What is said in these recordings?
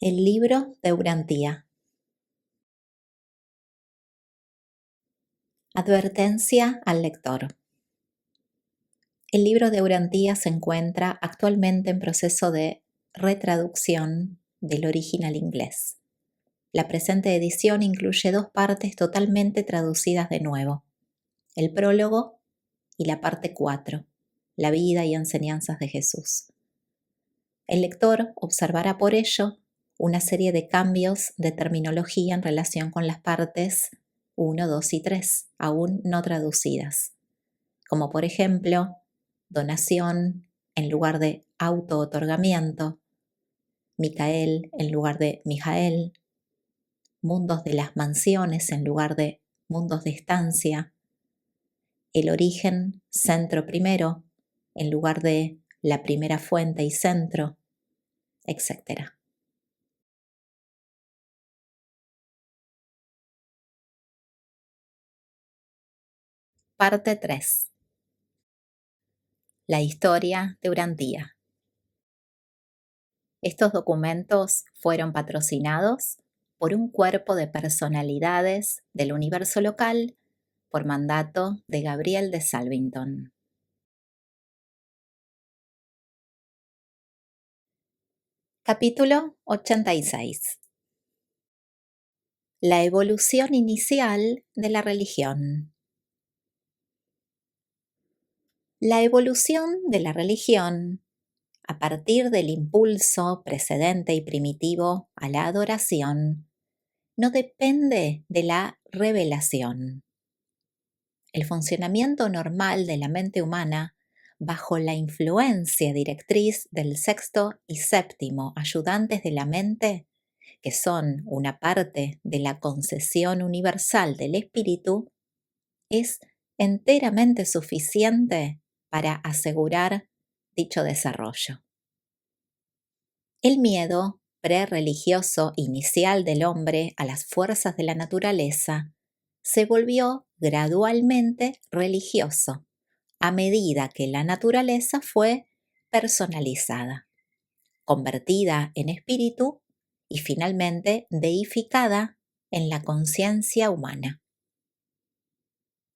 El libro de Urantía. Advertencia al lector. El libro de Urantía se encuentra actualmente en proceso de retraducción del original inglés. La presente edición incluye 2 partes totalmente traducidas de nuevo: el prólogo y la parte 4, la vida y enseñanzas de Jesús. El lector observará por ello una serie de cambios de terminología en relación con las partes 1, 2 y 3, aún no traducidas, como por ejemplo, donación en lugar de auto-otorgamiento, Micael en lugar de Mijael, mundos de las mansiones en lugar de mundos de estancia, el origen, centro primero, en lugar de la primera fuente y centro, etc. Parte 3. La historia de Urantía. Estos documentos fueron patrocinados por un cuerpo de personalidades del universo local por mandato de Gabriel de Salvington. Capítulo 86. La evolución inicial de la religión. La evolución de la religión, a partir del impulso precedente y primitivo a la adoración, no depende de la revelación. El funcionamiento normal de la mente humana, bajo la influencia directriz del sexto y séptimo ayudantes de la mente, que son una parte de la concesión universal del espíritu, es enteramente suficiente para asegurar dicho desarrollo. El miedo prerreligioso inicial del hombre a las fuerzas de la naturaleza se volvió gradualmente religioso a medida que la naturaleza fue personalizada, convertida en espíritu y finalmente deificada en la conciencia humana.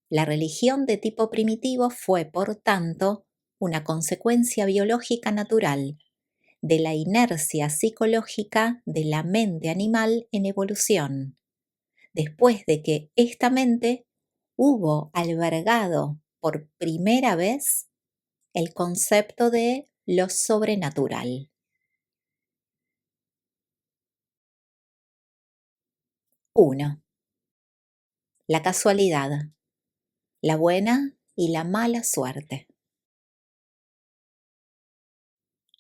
La religión de tipo primitivo fue, por tanto, una consecuencia biológica natural de la inercia psicológica de la mente animal en evolución, después de que esta mente hubo albergado por primera vez el concepto de lo sobrenatural. 1. La casualidad, la buena y la mala suerte.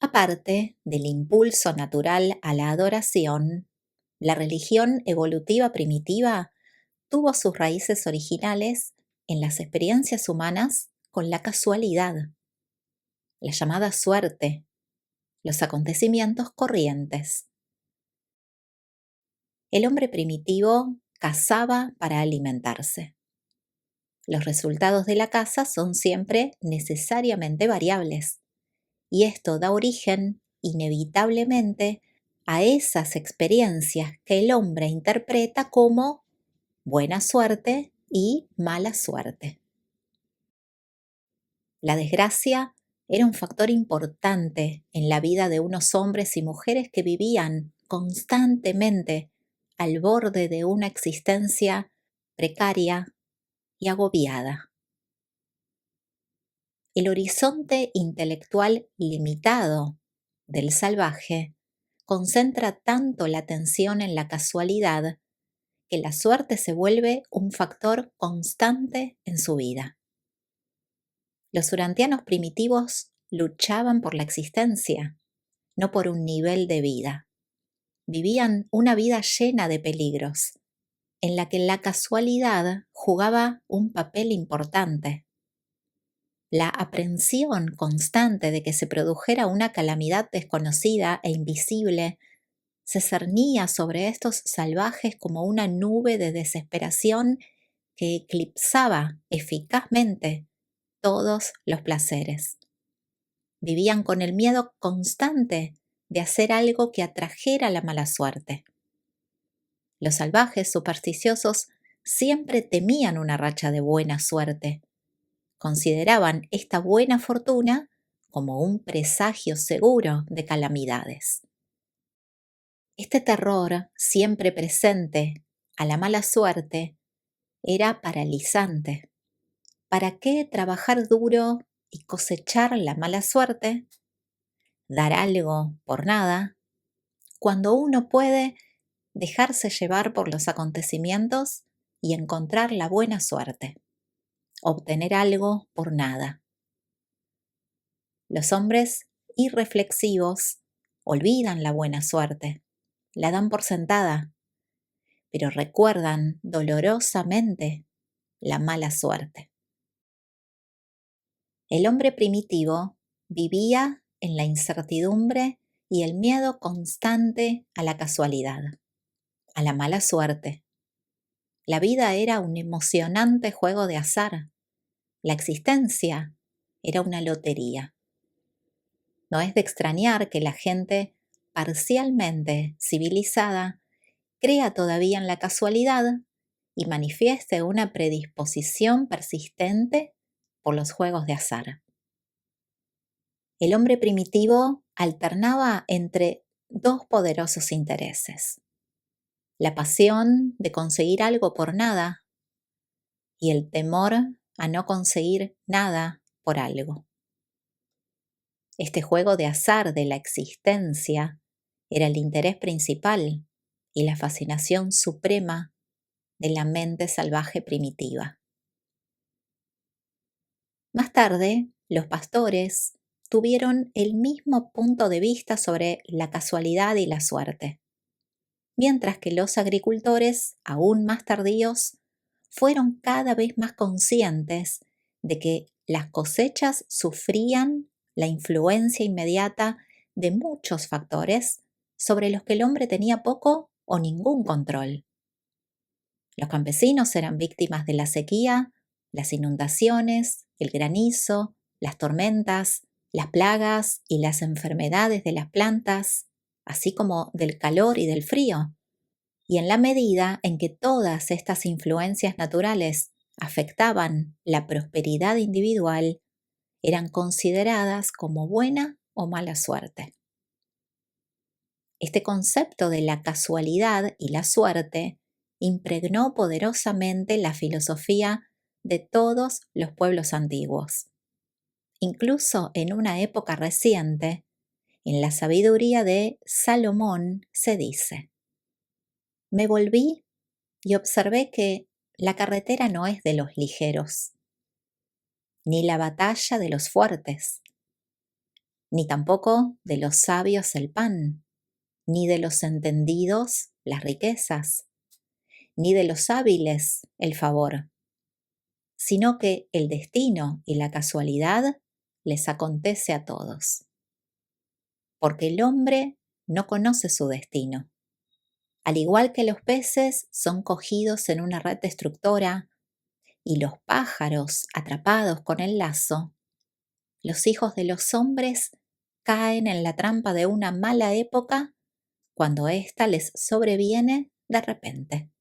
Aparte del impulso natural a la adoración, la religión evolutiva primitiva tuvo sus raíces originales en las experiencias humanas con la casualidad, la llamada suerte, los acontecimientos corrientes. El hombre primitivo cazaba para alimentarse. Los resultados de la caza son siempre necesariamente variables, y esto da origen, inevitablemente, a esas experiencias que el hombre interpreta como buena suerte y mala suerte. La desgracia era un factor importante en la vida de unos hombres y mujeres que vivían constantemente al borde de una existencia precaria y agobiada. El horizonte intelectual limitado del salvaje concentra tanto la atención en la casualidad que la suerte se vuelve un factor constante en su vida. Los urantianos primitivos luchaban por la existencia, no por un nivel de vida. Vivían una vida llena de peligros, en la que la casualidad jugaba un papel importante. La aprensión constante de que se produjera una calamidad desconocida e invisible se cernía sobre estos salvajes como una nube de desesperación que eclipsaba eficazmente todos los placeres. Vivían con el miedo constante de hacer algo que atrajera la mala suerte. Los salvajes supersticiosos siempre temían una racha de buena suerte. Consideraban esta buena fortuna como un presagio seguro de calamidades. Este terror, siempre presente a la mala suerte, era paralizante. ¿Para qué trabajar duro y cosechar la mala suerte? Dar algo por nada, cuando uno puede dejarse llevar por los acontecimientos y encontrar la buena suerte. Obtener algo por nada. Los hombres irreflexivos olvidan la buena suerte, la dan por sentada, pero recuerdan dolorosamente la mala suerte. El hombre primitivo vivía en la incertidumbre y el miedo constante a la casualidad, a la mala suerte. La vida era un emocionante juego de azar. La existencia era una lotería. No es de extrañar que la gente parcialmente civilizada crea todavía en la casualidad y manifieste una predisposición persistente por los juegos de azar. El hombre primitivo alternaba entre dos poderosos intereses: la pasión de conseguir algo por nada y el temor a no conseguir nada por algo. Este juego de azar de la existencia era el interés principal y la fascinación suprema de la mente salvaje primitiva. Más tarde, los pastores tuvieron el mismo punto de vista sobre la casualidad y la suerte, mientras que los agricultores, aún más tardíos, fueron cada vez más conscientes de que las cosechas sufrían la influencia inmediata de muchos factores sobre los que el hombre tenía poco o ningún control. Los campesinos eran víctimas de la sequía, las inundaciones, el granizo, las tormentas, las plagas y las enfermedades de las plantas, así como del calor y del frío. Y en la medida en que todas estas influencias naturales afectaban la prosperidad individual, eran consideradas como buena o mala suerte. Este concepto de la casualidad y la suerte impregnó poderosamente la filosofía de todos los pueblos antiguos. Incluso en una época reciente, en la sabiduría de Salomón se dice: me volví y observé que la carretera no es de los ligeros, ni la batalla de los fuertes, ni tampoco de los sabios el pan, ni de los entendidos las riquezas, ni de los hábiles el favor, sino que el destino y la casualidad les acontece a todos. Porque el hombre no conoce su destino. Al igual que los peces son cogidos en una red destructora y los pájaros atrapados con el lazo, los hijos de los hombres caen en la trampa de una mala época cuando ésta les sobreviene de repente.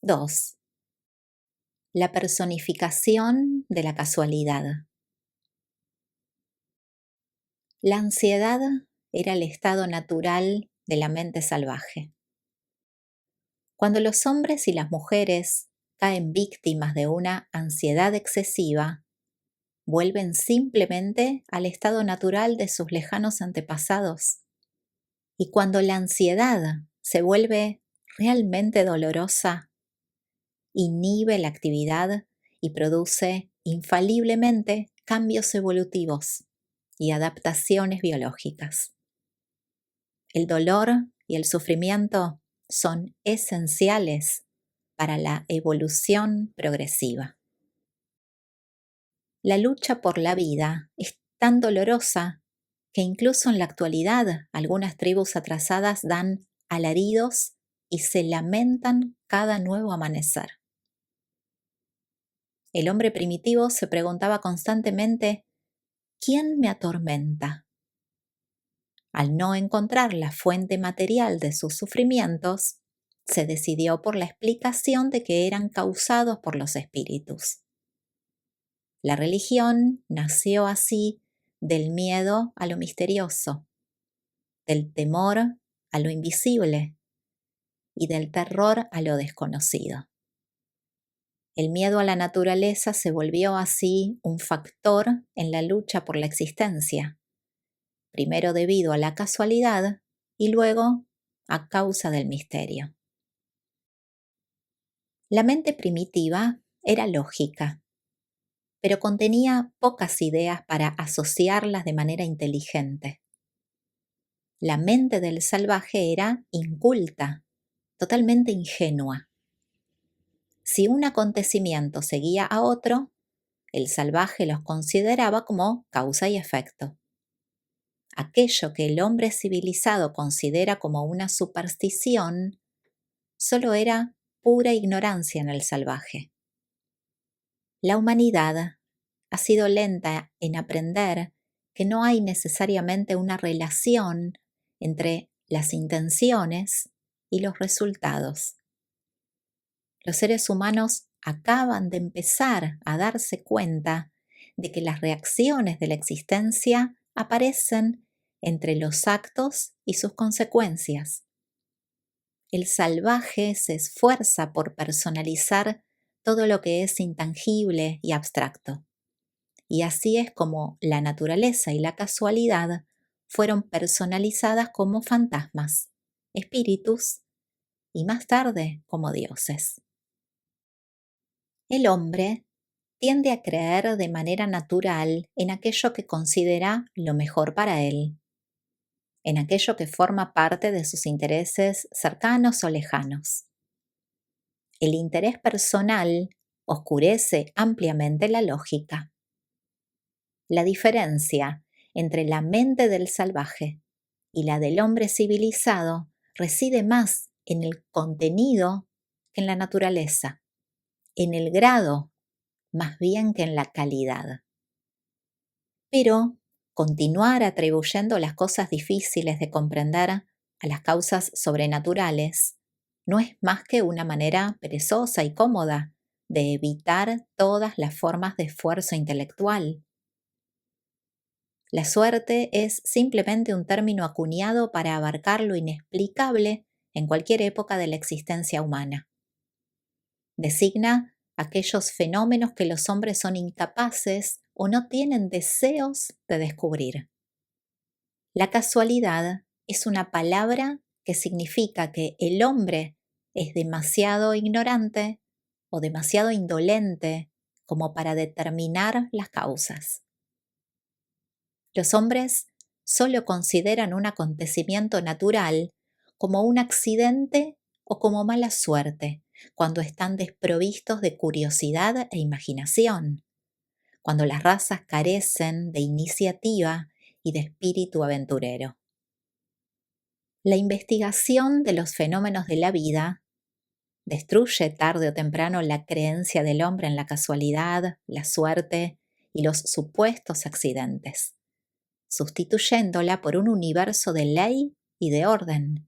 2. La personificación de la casualidad. La ansiedad era el estado natural de la mente salvaje. Cuando los hombres y las mujeres caen víctimas de una ansiedad excesiva, vuelven simplemente al estado natural de sus lejanos antepasados. Y cuando la ansiedad se vuelve realmente dolorosa, inhibe la actividad y produce infaliblemente cambios evolutivos y adaptaciones biológicas. El dolor y el sufrimiento son esenciales para la evolución progresiva. La lucha por la vida es tan dolorosa que incluso en la actualidad algunas tribus atrasadas dan alaridos y se lamentan cada nuevo amanecer. El hombre primitivo se preguntaba constantemente ¿quién me atormenta? Al no encontrar la fuente material de sus sufrimientos, se decidió por la explicación de que eran causados por los espíritus. La religión nació así del miedo a lo misterioso, del temor a lo invisible y del terror a lo desconocido. El miedo a la naturaleza se volvió así un factor en la lucha por la existencia, primero debido a la casualidad y luego a causa del misterio. La mente primitiva era lógica, pero contenía pocas ideas para asociarlas de manera inteligente. La mente del salvaje era inculta, totalmente ingenua. Si un acontecimiento seguía a otro, el salvaje los consideraba como causa y efecto. Aquello que el hombre civilizado considera como una superstición solo era pura ignorancia en el salvaje. La humanidad ha sido lenta en aprender que no hay necesariamente una relación entre las intenciones y los resultados. Los seres humanos acaban de empezar a darse cuenta de que las reacciones de la existencia aparecen entre los actos y sus consecuencias. El salvaje se esfuerza por personalizar todo lo que es intangible y abstracto. Y así es como la naturaleza y la casualidad fueron personalizadas como fantasmas, espíritus y más tarde como dioses. El hombre tiende a creer de manera natural en aquello que considera lo mejor para él, en aquello que forma parte de sus intereses cercanos o lejanos. El interés personal oscurece ampliamente la lógica. La diferencia entre la mente del salvaje y la del hombre civilizado reside más en el contenido que en la naturaleza, en el grado más bien que en la calidad. Pero continuar atribuyendo las cosas difíciles de comprender a las causas sobrenaturales no es más que una manera perezosa y cómoda de evitar todas las formas de esfuerzo intelectual. La suerte es simplemente un término acuñado para abarcar lo inexplicable en cualquier época de la existencia humana. Designa aquellos fenómenos que los hombres son incapaces o no tienen deseos de descubrir. La casualidad es una palabra que significa que el hombre es demasiado ignorante o demasiado indolente como para determinar las causas. Los hombres solo consideran un acontecimiento natural como un accidente o como mala suerte, cuando están desprovistos de curiosidad e imaginación, cuando las razas carecen de iniciativa y de espíritu aventurero. La investigación de los fenómenos de la vida destruye tarde o temprano la creencia del hombre en la casualidad, la suerte y los supuestos accidentes, sustituyéndola por un universo de ley y de orden,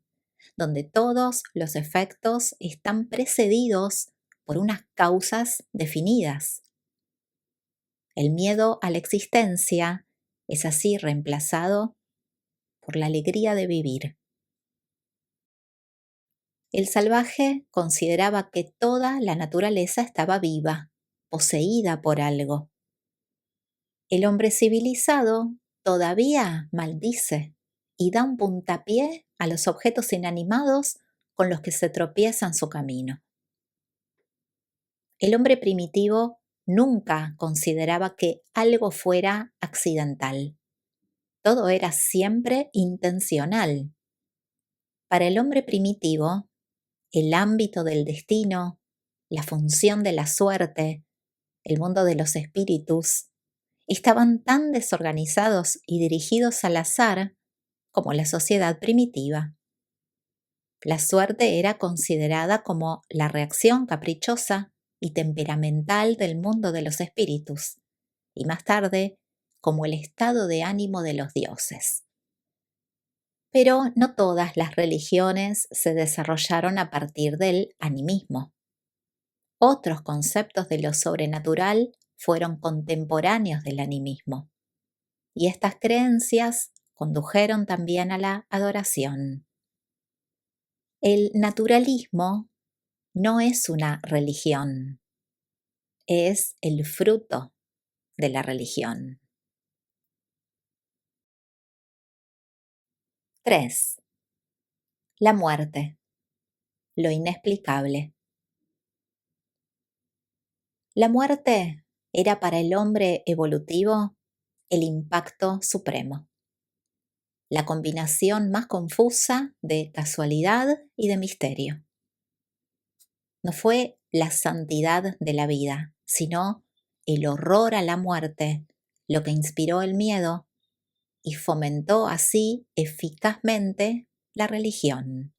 donde todos los efectos están precedidos por unas causas definidas. El miedo a la existencia es así reemplazado por la alegría de vivir. El salvaje consideraba que toda la naturaleza estaba viva, poseída por algo. El hombre civilizado todavía maldice y da un puntapié a los objetos inanimados con los que se tropieza en su camino. El hombre primitivo nunca consideraba que algo fuera accidental. Todo era siempre intencional. Para el hombre primitivo, el ámbito del destino, la función de la suerte, el mundo de los espíritus, estaban tan desorganizados y dirigidos al azar como la sociedad primitiva. La suerte era considerada como la reacción caprichosa y temperamental del mundo de los espíritus, y más tarde como el estado de ánimo de los dioses. Pero no todas las religiones se desarrollaron a partir del animismo. Otros conceptos de lo sobrenatural fueron contemporáneos del animismo, y estas creencias condujeron también a la adoración. El naturalismo no es una religión, es el fruto de la religión. 3. La muerte, lo inexplicable. La muerte era para el hombre evolutivo el impacto supremo, la combinación más confusa de casualidad y de misterio. No fue la santidad de la vida, sino el horror a la muerte lo que inspiró el miedo y fomentó así eficazmente la religión.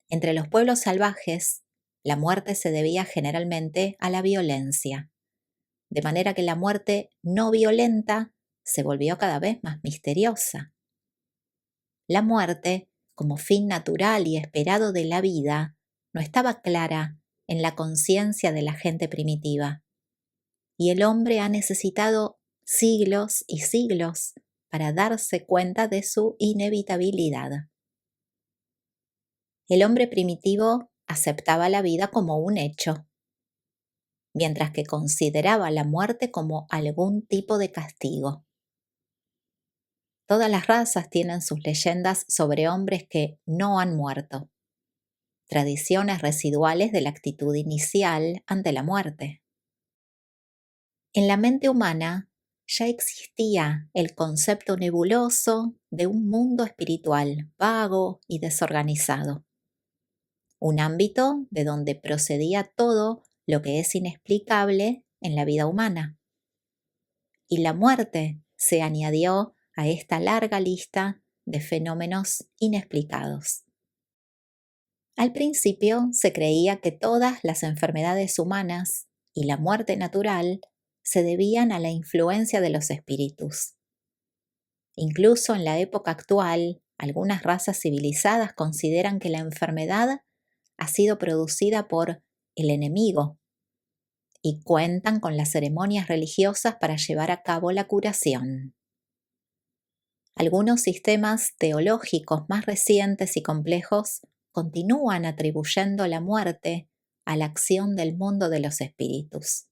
Entre los pueblos salvajes, la muerte se debía generalmente a la violencia, de manera que la muerte no violenta se volvió cada vez más misteriosa. La muerte, como fin natural y esperado de la vida, no estaba clara en la conciencia de la gente primitiva, y el hombre ha necesitado siglos y siglos para darse cuenta de su inevitabilidad. El hombre primitivo aceptaba la vida como un hecho, mientras que consideraba la muerte como algún tipo de castigo. Todas las razas tienen sus leyendas sobre hombres que no han muerto, tradiciones residuales de la actitud inicial ante la muerte. En la mente humana ya existía el concepto nebuloso de un mundo espiritual vago y desorganizado, un ámbito de donde procedía todo lo que es inexplicable en la vida humana. Y la muerte se añadió a esta larga lista de fenómenos inexplicados. Al principio se creía que todas las enfermedades humanas y la muerte natural se debían a la influencia de los espíritus. Incluso en la época actual, algunas razas civilizadas consideran que la enfermedad ha sido producida por el enemigo y cuentan con las ceremonias religiosas para llevar a cabo la curación. Algunos sistemas teológicos más recientes y complejos continúan atribuyendo la muerte a la acción del mundo de los espíritus.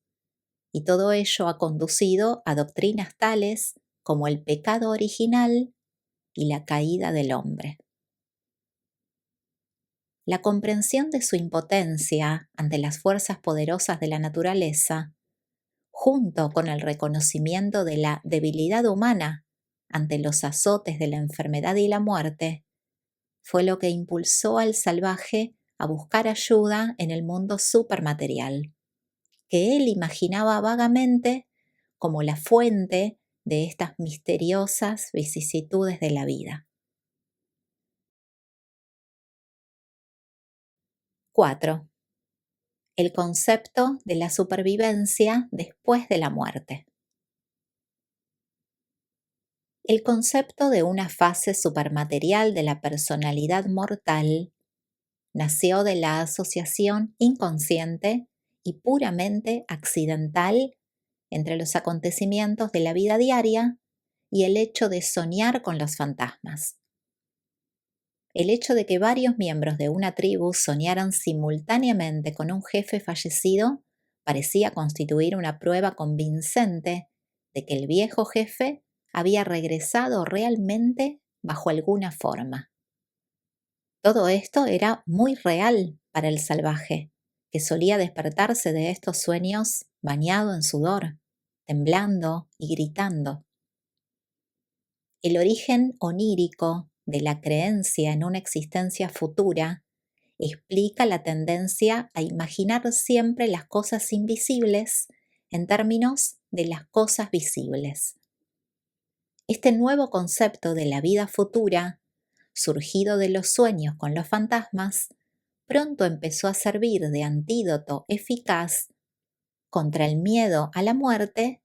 Y todo ello ha conducido a doctrinas tales como el pecado original y la caída del hombre. La comprensión de su impotencia ante las fuerzas poderosas de la naturaleza, junto con el reconocimiento de la debilidad humana ante los azotes de la enfermedad y la muerte, fue lo que impulsó al salvaje a buscar ayuda en el mundo supermaterial, que él imaginaba vagamente como la fuente de estas misteriosas vicisitudes de la vida. 4. El concepto de la supervivencia después de la muerte. El concepto de una fase supermaterial de la personalidad mortal nació de la asociación inconsciente y puramente accidental entre los acontecimientos de la vida diaria y el hecho de soñar con los fantasmas. El hecho de que varios miembros de una tribu soñaran simultáneamente con un jefe fallecido parecía constituir una prueba convincente de que el viejo jefe había regresado realmente bajo alguna forma. Todo esto era muy real para el salvaje, que solía despertarse de estos sueños bañado en sudor, temblando y gritando. El origen onírico de la creencia en una existencia futura explica la tendencia a imaginar siempre las cosas invisibles en términos de las cosas visibles. Este nuevo concepto de la vida futura, surgido de los sueños con los fantasmas, pronto empezó a servir de antídoto eficaz contra el miedo a la muerte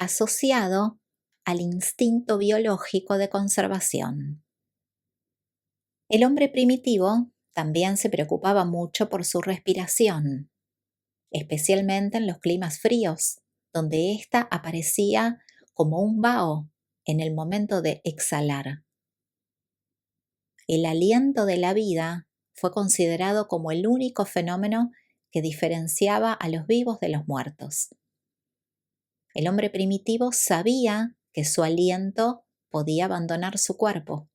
asociado al instinto biológico de conservación. El hombre primitivo también se preocupaba mucho por su respiración, especialmente en los climas fríos, donde ésta aparecía como un vaho en el momento de exhalar. El aliento de la vida fue considerado como el único fenómeno que diferenciaba a los vivos de los muertos. El hombre primitivo sabía que su aliento podía abandonar su cuerpo,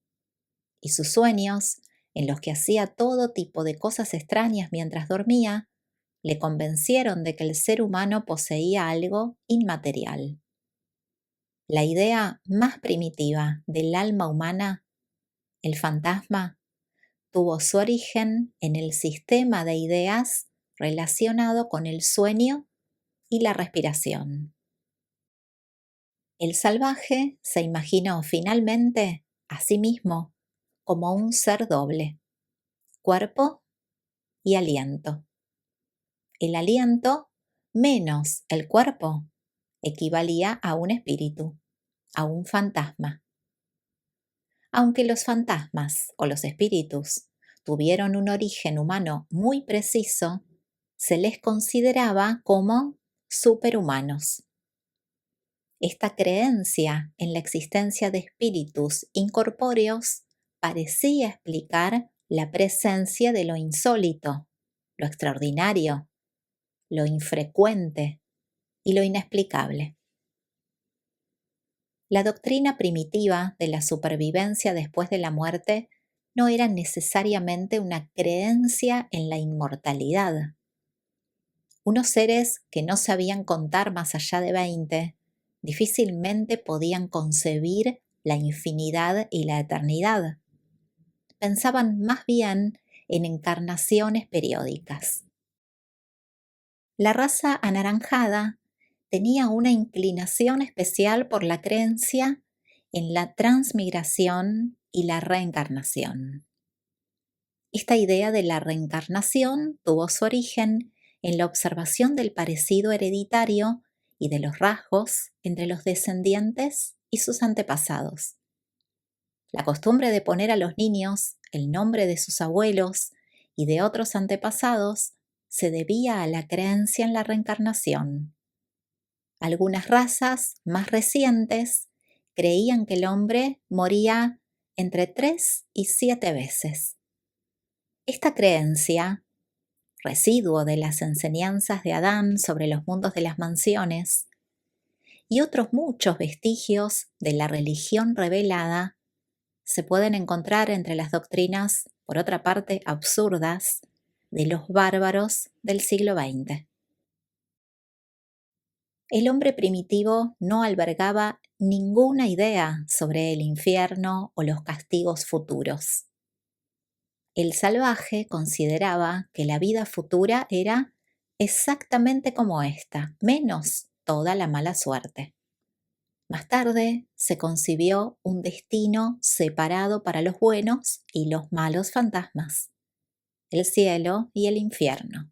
y sus sueños, en los que hacía todo tipo de cosas extrañas mientras dormía, le convencieron de que el ser humano poseía algo inmaterial. La idea más primitiva del alma humana, el fantasma, tuvo su origen en el sistema de ideas relacionado con el sueño y la respiración. El salvaje se imaginó finalmente a sí mismo como un ser doble, cuerpo y aliento. El aliento menos el cuerpo equivalía a un espíritu, a un fantasma. Aunque los fantasmas o los espíritus tuvieron un origen humano muy preciso, se les consideraba como superhumanos. Esta creencia en la existencia de espíritus incorpóreos parecía explicar la presencia de lo insólito, lo extraordinario, lo infrecuente y lo inexplicable. La doctrina primitiva de la supervivencia después de la muerte no era necesariamente una creencia en la inmortalidad. Unos seres que no sabían contar más allá de 20 difícilmente podían concebir la infinidad y la eternidad. Pensaban más bien en encarnaciones periódicas. La raza anaranjada tenía una inclinación especial por la creencia en la transmigración y la reencarnación. Esta idea de la reencarnación tuvo su origen en la observación del parecido hereditario y de los rasgos entre los descendientes y sus antepasados. La costumbre de poner a los niños el nombre de sus abuelos y de otros antepasados se debía a la creencia en la reencarnación. Algunas razas más recientes creían que el hombre moría entre 3 y 7 veces. Esta creencia, residuo de las enseñanzas de Adán sobre los mundos de las mansiones, y otros muchos vestigios de la religión revelada, se pueden encontrar entre las doctrinas, por otra parte absurdas, de los bárbaros del siglo XX. El hombre primitivo no albergaba ninguna idea sobre el infierno o los castigos futuros. El salvaje consideraba que la vida futura era exactamente como esta, menos toda la mala suerte. Más tarde se concibió un destino separado para los buenos y los malos fantasmas, el cielo y el infierno.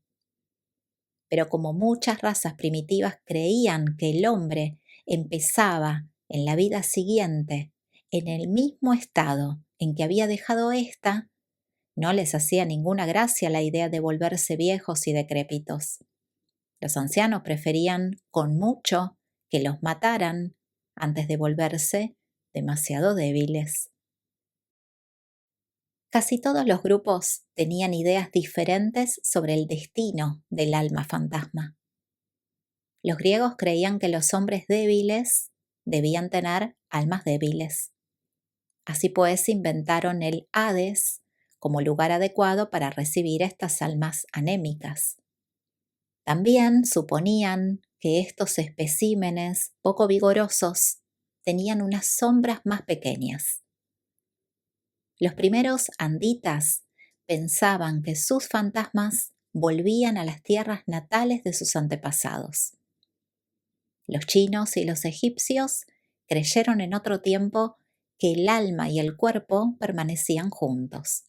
Pero como muchas razas primitivas creían que el hombre empezaba en la vida siguiente en el mismo estado en que había dejado ésta, no les hacía ninguna gracia la idea de volverse viejos y decrépitos. Los ancianos preferían con mucho que los mataran antes de volverse demasiado débiles. Casi todos los grupos tenían ideas diferentes sobre el destino del alma fantasma. Los griegos creían que los hombres débiles debían tener almas débiles. Así pues, inventaron el Hades como lugar adecuado para recibir estas almas anémicas. También suponían que estos especímenes poco vigorosos tenían unas sombras más pequeñas. Los primeros anditas pensaban que sus fantasmas volvían a las tierras natales de sus antepasados. Los chinos y los egipcios creyeron en otro tiempo que el alma y el cuerpo permanecían juntos.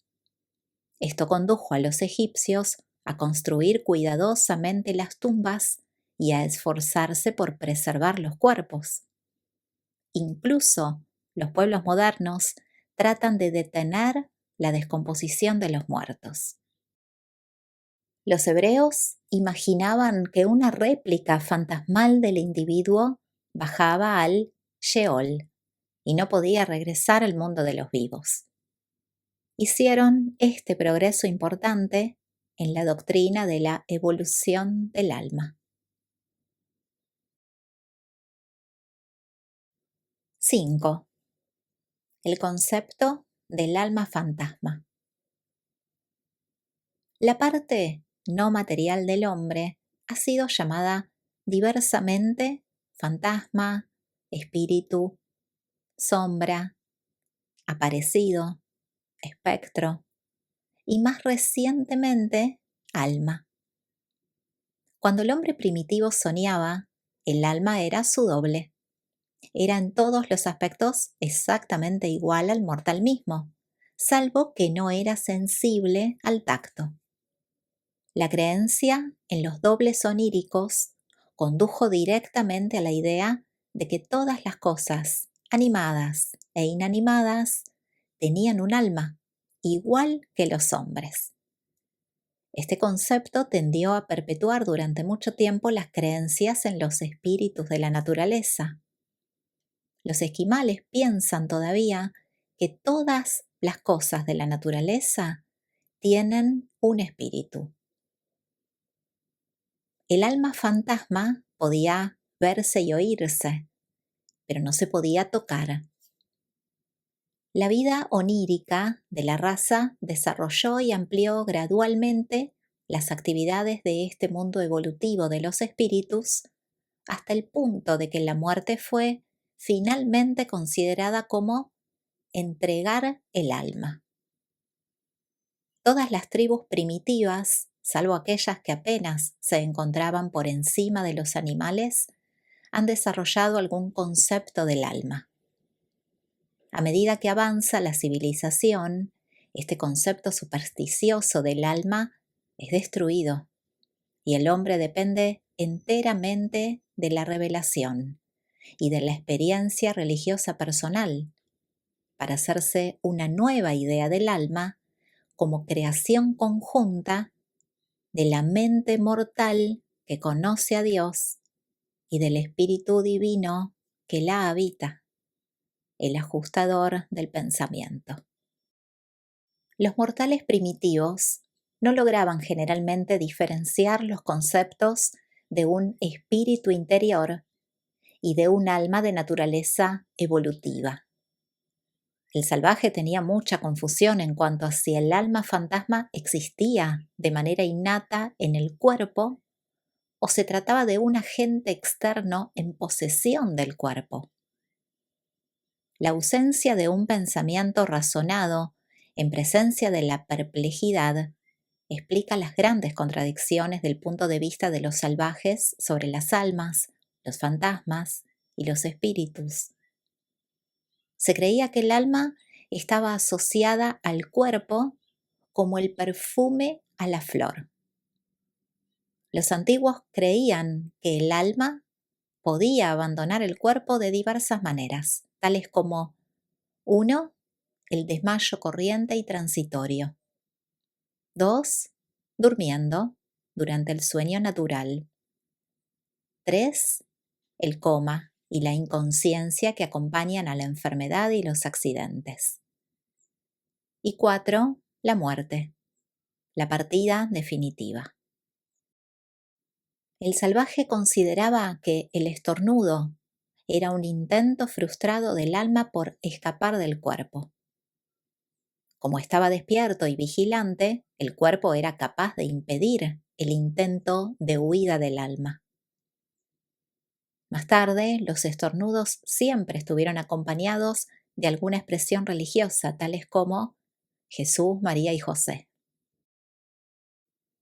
Esto condujo a los egipcios a construir cuidadosamente las tumbas y a esforzarse por preservar los cuerpos. Incluso los pueblos modernos tratan de detener la descomposición de los muertos. Los hebreos imaginaban que una réplica fantasmal del individuo bajaba al Sheol y no podía regresar al mundo de los vivos. Hicieron este progreso importante en la doctrina de la evolución del alma. 5. El concepto del alma fantasma. La parte no material del hombre ha sido llamada diversamente fantasma, espíritu, sombra, aparecido, espectro y más recientemente alma. Cuando el hombre primitivo soñaba, el alma era su doble. Era en todos los aspectos exactamente igual al mortal mismo, salvo que no era sensible al tacto. La creencia en los dobles oníricos condujo directamente a la idea de que todas las cosas, animadas e inanimadas, tenían un alma, igual que los hombres. Este concepto tendió a perpetuar durante mucho tiempo las creencias en los espíritus de la naturaleza. Los esquimales piensan todavía que todas las cosas de la naturaleza tienen un espíritu. El alma fantasma podía verse y oírse, pero no se podía tocar. La vida onírica de la raza desarrolló y amplió gradualmente las actividades de este mundo evolutivo de los espíritus hasta el punto de que la muerte fue finalmente considerada como entregar el alma. Todas las tribus primitivas, salvo aquellas que apenas se encontraban por encima de los animales, han desarrollado algún concepto del alma. A medida que avanza la civilización, este concepto supersticioso del alma es destruido y el hombre depende enteramente de la revelación y de la experiencia religiosa personal para hacerse una nueva idea del alma como creación conjunta de la mente mortal que conoce a Dios y del Espíritu Divino que la habita, el ajustador del pensamiento. Los mortales primitivos no lograban generalmente diferenciar los conceptos de un espíritu interior y de un alma de naturaleza evolutiva. El salvaje tenía mucha confusión en cuanto a si el alma fantasma existía de manera innata en el cuerpo o se trataba de un agente externo en posesión del cuerpo. La ausencia de un pensamiento razonado en presencia de la perplejidad explica las grandes contradicciones del punto de vista de los salvajes sobre las almas, los fantasmas y los espíritus. Se creía que el alma estaba asociada al cuerpo como el perfume a la flor. Los antiguos creían que el alma podía abandonar el cuerpo de diversas maneras, tales como 1. El desmayo corriente y transitorio. 2. Durmiendo durante el sueño natural. 3. El coma y la inconsciencia que acompañan a la enfermedad y los accidentes. Y 4. La muerte, la partida definitiva. El salvaje consideraba que el estornudo era un intento frustrado del alma por escapar del cuerpo. Como estaba despierto y vigilante, el cuerpo era capaz de impedir el intento de huida del alma. Más tarde, los estornudos siempre estuvieron acompañados de alguna expresión religiosa, tales como Jesús, María y José.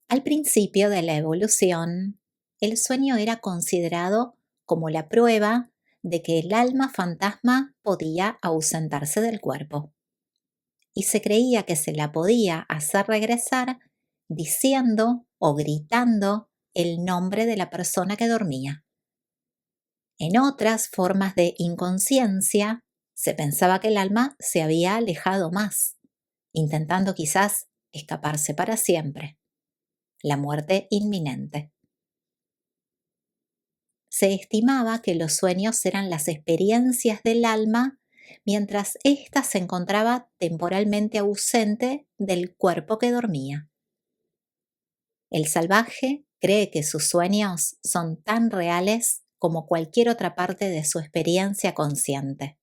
Al principio de la evolución, el sueño era considerado como la prueba de que el alma fantasma podía ausentarse del cuerpo. Y se creía que se la podía hacer regresar diciendo o gritando el nombre de la persona que dormía. En otras formas de inconsciencia, se pensaba que el alma se había alejado más, intentando quizás escaparse para siempre, la muerte inminente. Se estimaba que los sueños eran las experiencias del alma mientras ésta se encontraba temporalmente ausente del cuerpo que dormía. El salvaje cree que sus sueños son tan reales como cualquier otra parte de su experiencia consciente.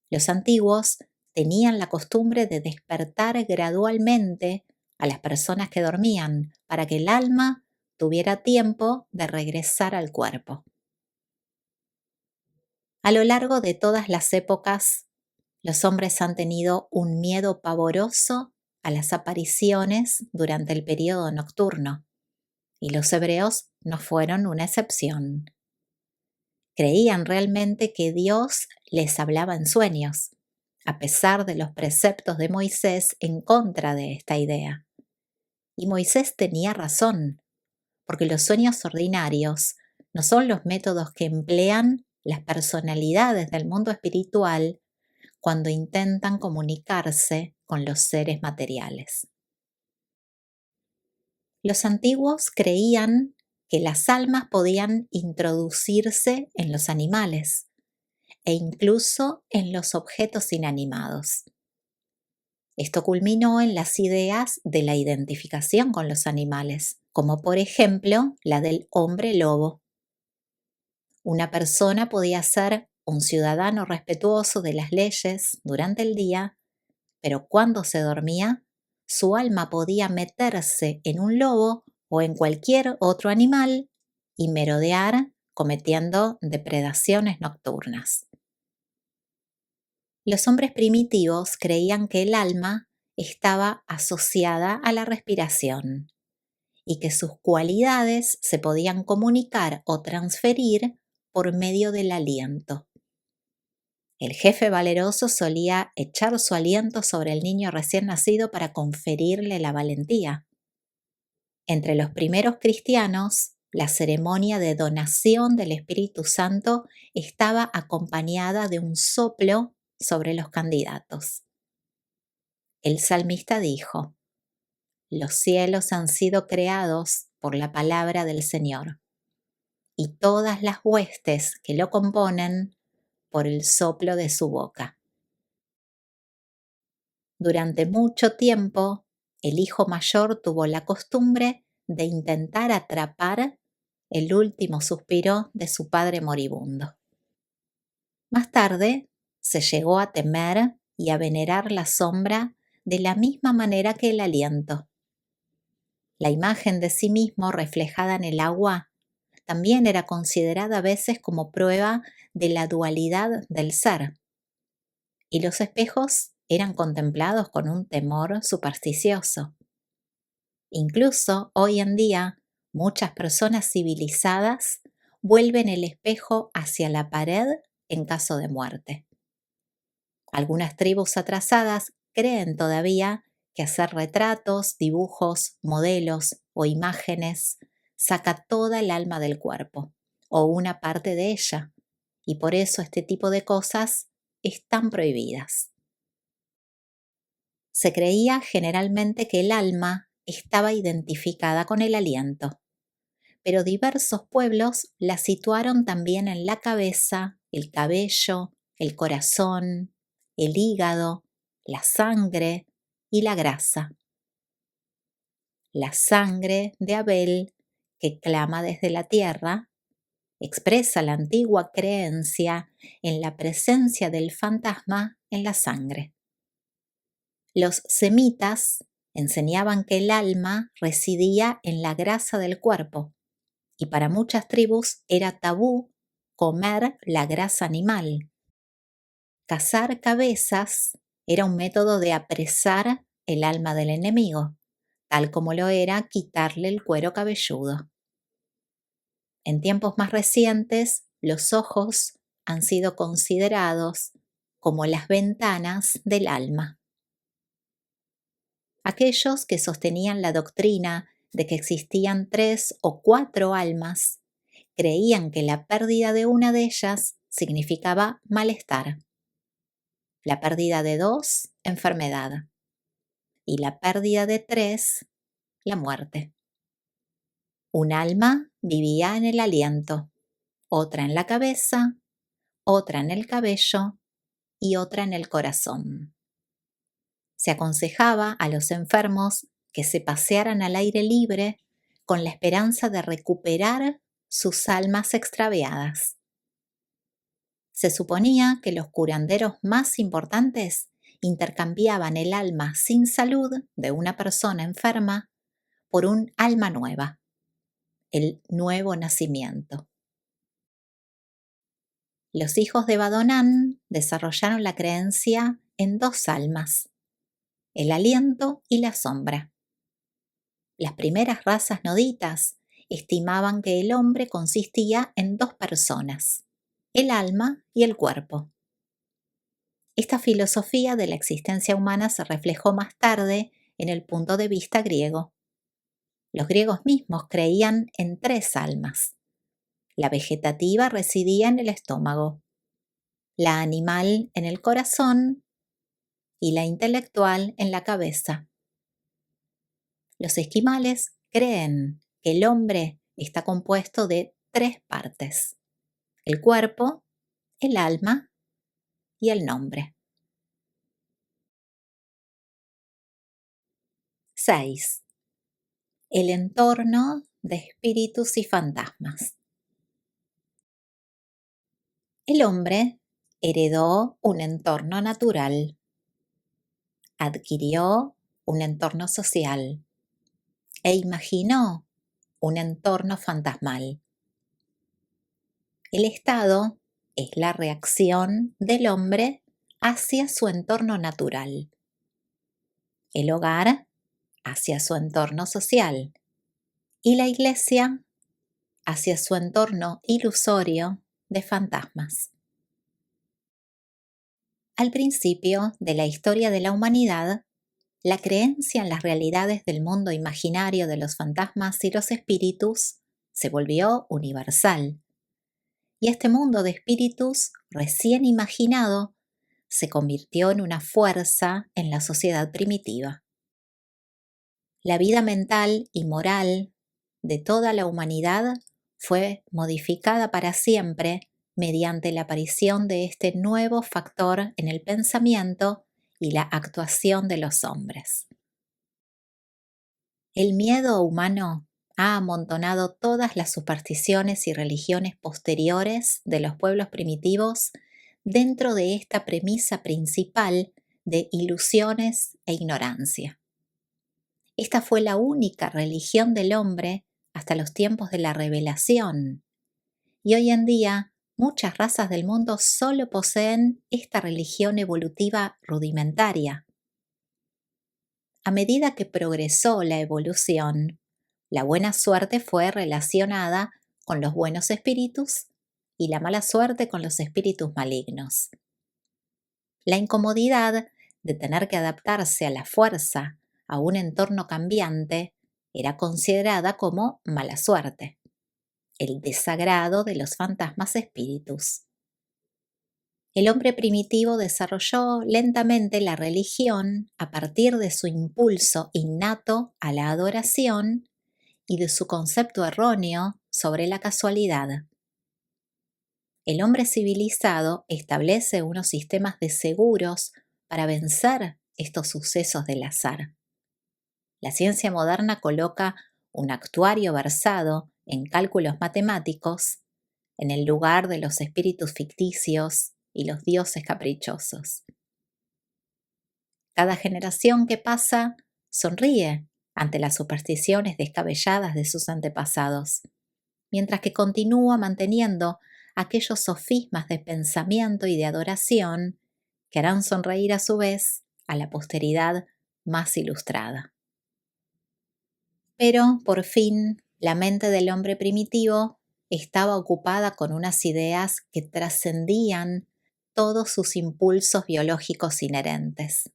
Los antiguos tenían la costumbre de despertar gradualmente a las personas que dormían para que el alma tuviera tiempo de regresar al cuerpo. A lo largo de todas las épocas, los hombres han tenido un miedo pavoroso a las apariciones durante el período nocturno, y los hebreos no fueron una excepción. Creían realmente que Dios les hablaba en sueños, a pesar de los preceptos de Moisés en contra de esta idea. Y Moisés tenía razón, porque los sueños ordinarios no son los métodos que emplean las personalidades del mundo espiritual cuando intentan comunicarse con los seres materiales. Los antiguos creían que las almas podían introducirse en los animales e incluso en los objetos inanimados. Esto culminó en las ideas de la identificación con los animales, como por ejemplo la del hombre lobo. Una persona podía ser un ciudadano respetuoso de las leyes durante el día, pero cuando se dormía, su alma podía meterse en un lobo o en cualquier otro animal y merodear cometiendo depredaciones nocturnas. Los hombres primitivos creían que el alma estaba asociada a la respiración y que sus cualidades se podían comunicar o transferir por medio del aliento. El jefe valeroso solía echar su aliento sobre el niño recién nacido para conferirle la valentía. Entre los primeros cristianos, la ceremonia de donación del Espíritu Santo estaba acompañada de un soplo sobre los candidatos. El salmista dijo: «Los cielos han sido creados por la palabra del Señor, y todas las huestes que lo componen por el soplo de su boca». Durante mucho tiempo, el hijo mayor tuvo la costumbre de intentar atrapar el último suspiro de su padre moribundo. Más tarde, se llegó a temer y a venerar la sombra de la misma manera que el aliento. La imagen de sí mismo reflejada en el agua también era considerada a veces como prueba de la dualidad del ser, y los espejos eran contemplados con un temor supersticioso. Incluso hoy en día, muchas personas civilizadas vuelven el espejo hacia la pared en caso de muerte. Algunas tribus atrasadas creen todavía que hacer retratos, dibujos, modelos o imágenes saca toda el alma del cuerpo, o una parte de ella, y por eso este tipo de cosas están prohibidas. Se creía generalmente que el alma estaba identificada con el aliento, pero diversos pueblos la situaron también en la cabeza, el cabello, el corazón, el hígado, la sangre y la grasa. La sangre de Abel, que clama desde la tierra, expresa la antigua creencia en la presencia del fantasma en la sangre. Los semitas enseñaban que el alma residía en la grasa del cuerpo, y para muchas tribus era tabú comer la grasa animal. Cazar cabezas era un método de apresar el alma del enemigo, tal como lo era quitarle el cuero cabelludo. En tiempos más recientes, los ojos han sido considerados como las ventanas del alma. Aquellos que sostenían la doctrina de que existían 3 o 4 almas, creían que la pérdida de una de ellas significaba malestar, la pérdida de 2, enfermedad, y la pérdida de 3, la muerte. Un alma vivía en el aliento, otra en la cabeza, otra en el cabello y otra en el corazón. Se aconsejaba a los enfermos que se pasearan al aire libre con la esperanza de recuperar sus almas extraviadas. Se suponía que los curanderos más importantes intercambiaban el alma sin salud de una persona enferma por un alma nueva, el nuevo nacimiento. Los hijos de Badonan desarrollaron la creencia en 2 almas, el aliento y la sombra. Las primeras razas noditas estimaban que el hombre consistía en 2 personas, el alma y el cuerpo. Esta filosofía de la existencia humana se reflejó más tarde en el punto de vista griego. Los griegos mismos creían en 3 almas. La vegetativa residía en el estómago, la animal en el corazón y la intelectual en la cabeza. Los esquimales creen que el hombre está compuesto de 3 partes: el cuerpo, el alma y el nombre. 6. El entorno de espíritus y fantasmas. El hombre heredó un entorno natural, adquirió un entorno social e imaginó un entorno fantasmal. El estado es la reacción del hombre hacia su entorno natural. El hogar hacia su entorno social y la iglesia hacia su entorno ilusorio de fantasmas. Al principio de la historia de la humanidad, la creencia en las realidades del mundo imaginario de los fantasmas y los espíritus se volvió universal. Y este mundo de espíritus recién imaginado se convirtió en una fuerza en la sociedad primitiva. La vida mental y moral de toda la humanidad fue modificada para siempre mediante la aparición de este nuevo factor en el pensamiento y la actuación de los hombres. El miedo humano ha amontonado todas las supersticiones y religiones posteriores de los pueblos primitivos dentro de esta premisa principal de ilusiones e ignorancia. Esta fue la única religión del hombre hasta los tiempos de la revelación, y hoy en día muchas razas del mundo solo poseen esta religión evolutiva rudimentaria. A medida que progresó la evolución, la buena suerte fue relacionada con los buenos espíritus y la mala suerte con los espíritus malignos. La incomodidad de tener que adaptarse a la fuerza a un entorno cambiante era considerada como mala suerte, el desagrado de los fantasmas espíritus. El hombre primitivo desarrolló lentamente la religión a partir de su impulso innato a la adoración y de su concepto erróneo sobre la casualidad. El hombre civilizado establece unos sistemas de seguros para vencer estos sucesos del azar. La ciencia moderna coloca un actuario versado en cálculos matemáticos en el lugar de los espíritus ficticios y los dioses caprichosos. Cada generación que pasa sonríe ante las supersticiones descabelladas de sus antepasados, mientras que continúa manteniendo aquellos sofismas de pensamiento y de adoración que harán sonreír a su vez a la posteridad más ilustrada. Pero, por fin, la mente del hombre primitivo estaba ocupada con unas ideas que trascendían todos sus impulsos biológicos inherentes.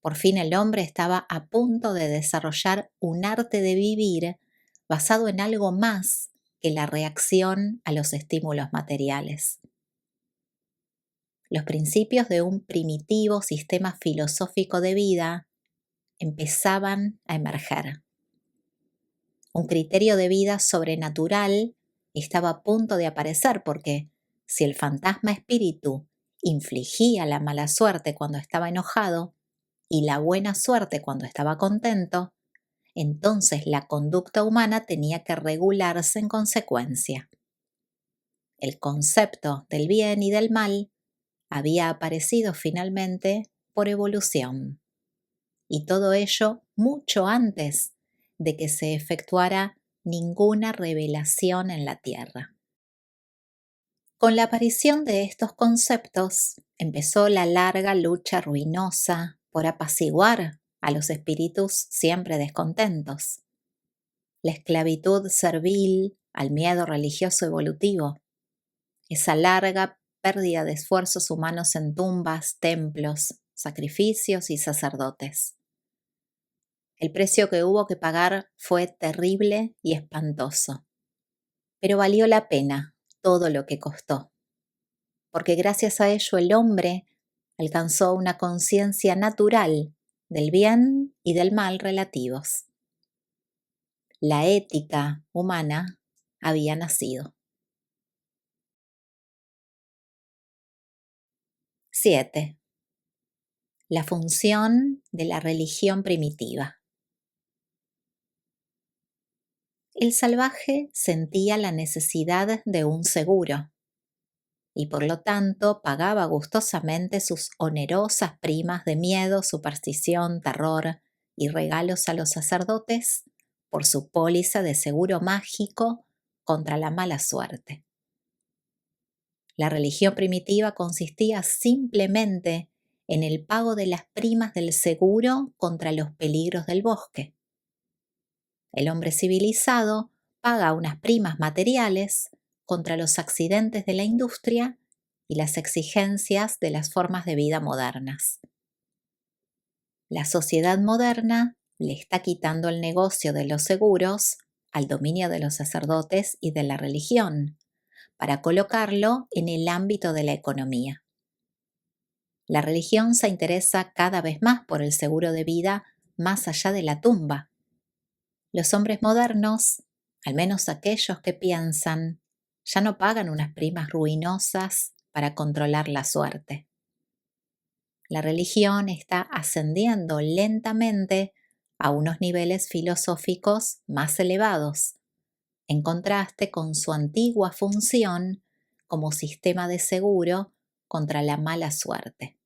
Por fin el hombre estaba a punto de desarrollar un arte de vivir basado en algo más que la reacción a los estímulos materiales. Los principios de un primitivo sistema filosófico de vida empezaban a emerger. Un criterio de vida sobrenatural estaba a punto de aparecer porque si el fantasma espíritu infligía la mala suerte cuando estaba enojado y la buena suerte cuando estaba contento, entonces la conducta humana tenía que regularse en consecuencia. El concepto del bien y del mal había aparecido finalmente por evolución, y todo ello mucho antes de que se efectuara ninguna revelación en la Tierra. Con la aparición de estos conceptos empezó la larga lucha ruinosa por apaciguar a los espíritus siempre descontentos. La esclavitud servil al miedo religioso evolutivo, esa larga pérdida de esfuerzos humanos en tumbas, templos, sacrificios y sacerdotes. El precio que hubo que pagar fue terrible y espantoso, pero valió la pena todo lo que costó, porque gracias a ello el hombre alcanzó una conciencia natural del bien y del mal relativos. La ética humana había nacido. 7. La función de la religión primitiva. El salvaje sentía la necesidad de un seguro y por lo tanto pagaba gustosamente sus onerosas primas de miedo, superstición, terror y regalos a los sacerdotes por su póliza de seguro mágico contra la mala suerte. La religión primitiva consistía simplemente en el pago de las primas del seguro contra los peligros del bosque. El hombre civilizado paga unas primas materiales contra los accidentes de la industria y las exigencias de las formas de vida modernas. La sociedad moderna le está quitando el negocio de los seguros al dominio de los sacerdotes y de la religión, para colocarlo en el ámbito de la economía. La religión se interesa cada vez más por el seguro de vida más allá de la tumba. Los hombres modernos, al menos aquellos que piensan, ya no pagan unas primas ruinosas para controlar la suerte. La religión está ascendiendo lentamente a unos niveles filosóficos más elevados, en contraste con su antigua función como sistema de seguro contra la mala suerte.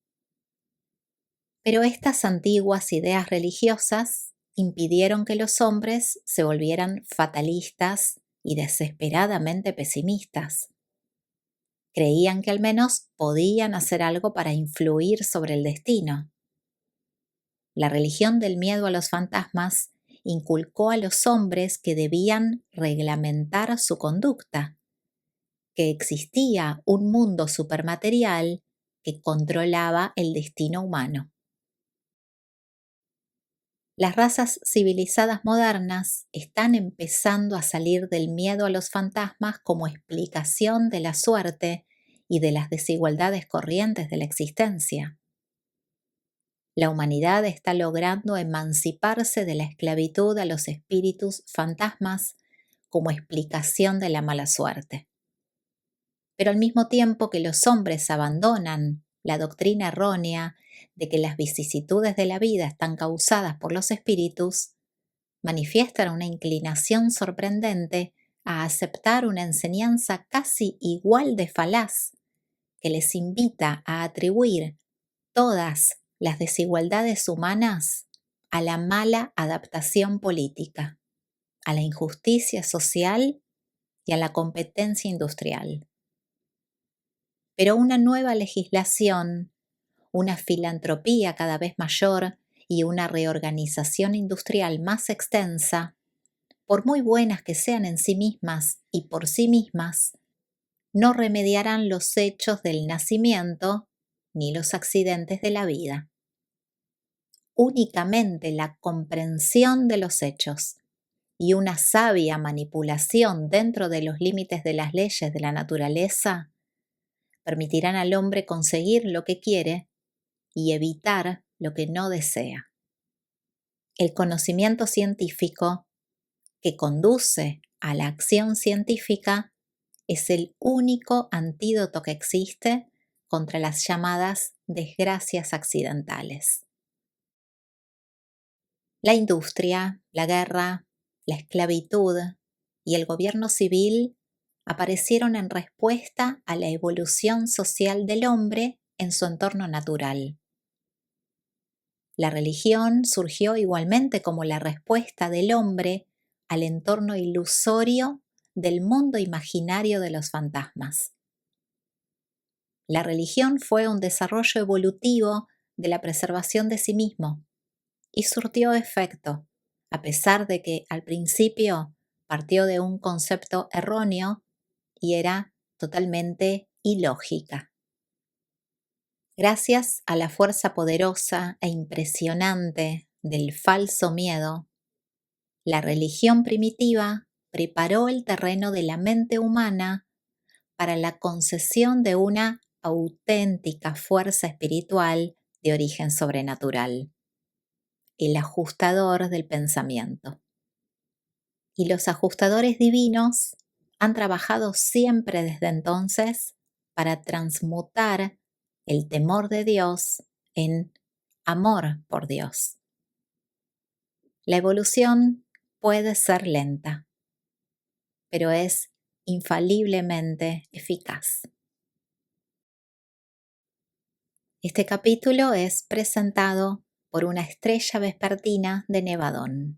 Pero estas antiguas ideas religiosas impidieron que los hombres se volvieran fatalistas y desesperadamente pesimistas. Creían que al menos podían hacer algo para influir sobre el destino. La religión del miedo a los fantasmas inculcó a los hombres que debían reglamentar su conducta, que existía un mundo supermaterial que controlaba el destino humano. Las razas civilizadas modernas están empezando a salir del miedo a los fantasmas como explicación de la suerte y de las desigualdades corrientes de la existencia. La humanidad está logrando emanciparse de la esclavitud a los espíritus fantasmas como explicación de la mala suerte. Pero al mismo tiempo que los hombres abandonan la doctrina errónea de que las vicisitudes de la vida están causadas por los espíritus, manifiestan una inclinación sorprendente a aceptar una enseñanza casi igual de falaz, que les invita a atribuir todas las desigualdades humanas a la mala adaptación política, a la injusticia social y a la competencia industrial. Pero una nueva legislación, una filantropía cada vez mayor y una reorganización industrial más extensa, por muy buenas que sean en sí mismas y por sí mismas, no remediarán los hechos del nacimiento ni los accidentes de la vida. únicamente la comprensión de los hechos y una sabia manipulación dentro de los límites de las leyes de la naturaleza permitirán al hombre conseguir lo que quiere y evitar lo que no desea. El conocimiento científico que conduce a la acción científica es el único antídoto que existe contra las llamadas desgracias accidentales. La industria, la guerra, la esclavitud y el gobierno civil aparecieron en respuesta a la evolución social del hombre en su entorno natural. La religión surgió igualmente como la respuesta del hombre al entorno ilusorio del mundo imaginario de los fantasmas. La religión fue un desarrollo evolutivo de la preservación de sí mismo y surtió efecto, a pesar de que al principio partió de un concepto erróneo y era totalmente ilógica. Gracias a la fuerza poderosa e impresionante del falso miedo, la religión primitiva preparó el terreno de la mente humana para la concesión de una auténtica fuerza espiritual de origen sobrenatural, el ajustador del pensamiento. Y los ajustadores divinos han trabajado siempre desde entonces para transmutar el temor de Dios en amor por Dios. La evolución puede ser lenta, pero es infaliblemente eficaz. Este capítulo es presentado por una estrella vespertina de Nevadón.